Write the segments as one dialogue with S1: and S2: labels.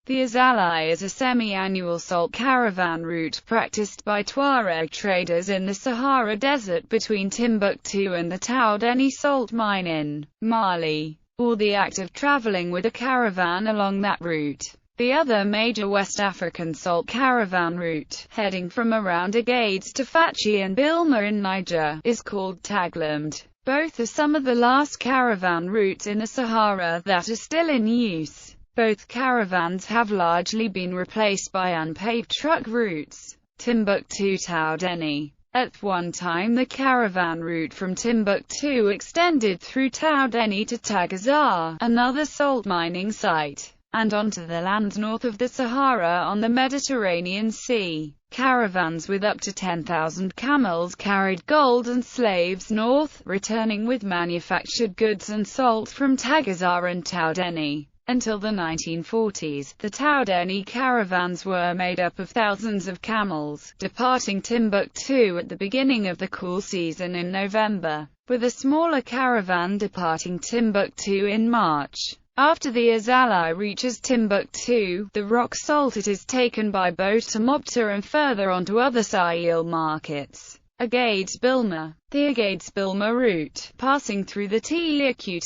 S1: The Azalai is a semi-annual salt caravan route practiced by Tuareg traders in the Sahara Desert between Timbuktu and the Taoudenni salt mine in Mali, or the act of traveling with a caravan along that route. The other major West African salt caravan route, heading from around Agades to Fatchi and Bilma in Niger, is called Taglamd. Both are some of the last caravan routes in the Sahara that are still in use. Both caravans have largely been replaced by unpaved truck routes. Timbuktu-Taoudenni. At one time the caravan route from Timbuktu extended through Taoudenni to Tagazar, another salt mining site, and onto the land north of the Sahara on the Mediterranean Sea. Caravans with up to 10,000 camels carried gold and slaves north, returning with manufactured goods and salt from Tagazar and Taoudenni. Until the 1940s, the Taoudenni caravans were made up of thousands of camels, departing Timbuktu at the beginning of the cool season in November, with a smaller caravan departing Timbuktu in March. After the Azalai reaches Timbuktu, the rock salt it is taken by boat to Mopta and further on to other Sahel markets. Agades-Bilma. The Agades-Bilma route, passing through the Timbuktu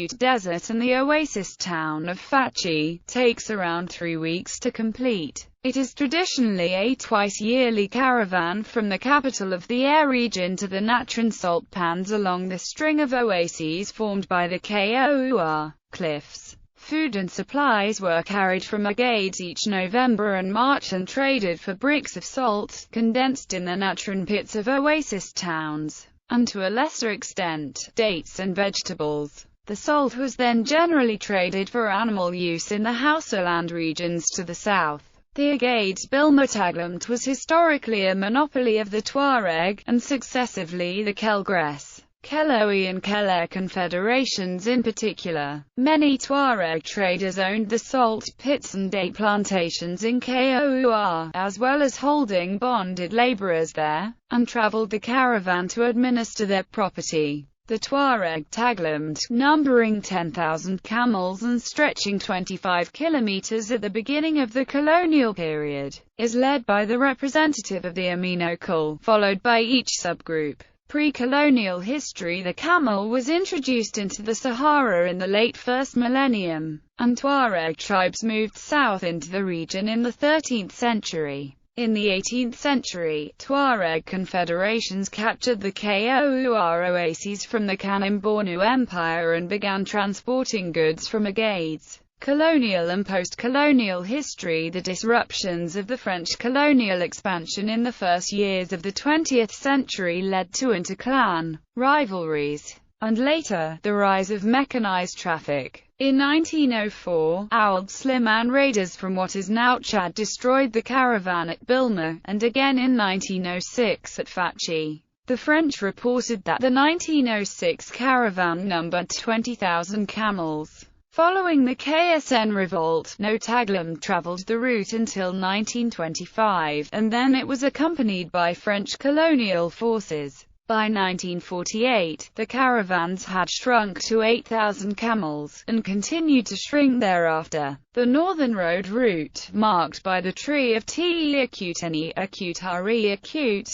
S1: desert and the oasis town of Fatchi, takes around 3 weeks to complete. It is traditionally a twice-yearly caravan from the capital of the Air region to the Natron salt pans along the string of oases formed by the Kaouar cliffs. Food and supplies were carried from Agades each November and March and traded for bricks of salt, condensed in the Natron pits of oasis towns, and to a lesser extent, dates and vegetables. The salt was then generally traded for animal use in the Hausaland regions to the south. The Agades-Bilma Taglamd was historically a monopoly of the Tuareg, and successively the Kelgres, Keloe and Keller confederations in particular. Many Tuareg traders owned the salt pits and date plantations in Kaouar, as well as holding bonded laborers there, and traveled the caravan to administer their property. The Tuareg Taglamd, numbering 10,000 camels and stretching 25 kilometers at the beginning of the colonial period, is led by the representative of the Amino Kul, followed by each subgroup. Pre-colonial history. The camel was introduced into the Sahara in the late 1st millennium, and Tuareg tribes moved south into the region in the 13th century. In the 18th century, Tuareg confederations captured the Kaouar oases from the Kanem-Bornu Empire and began transporting goods from Agades. Colonial and post-colonial history. The disruptions of the French colonial expansion in the first years of the 20th century led to inter-clan rivalries, and later, the rise of mechanized traffic. In 1904, Ould Slimane raiders from what is now Chad destroyed the caravan at Bilma, and again in 1906 at Fatchi. The French reported that the 1906 caravan numbered 20,000 camels. Following the KSN revolt, no Taglamd traveled the route until 1925, and then it was accompanied by French colonial forces. By 1948, the caravans had shrunk to 8,000 camels, and continued to shrink thereafter. The Northern Road route, marked by the tree of Timbuktu,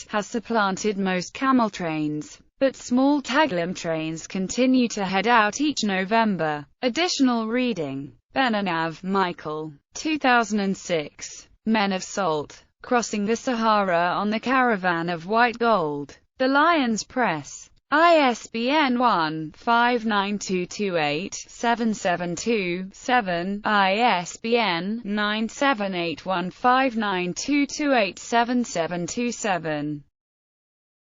S1: has supplanted most camel trains, but small Taglamd trains continue to head out each November. Additional reading. Benanav, Michael. 2006. Men of Salt. Crossing the Sahara on the Caravan of White Gold. The Lions Press. ISBN 1-59228-772-7, ISBN 9781592287727.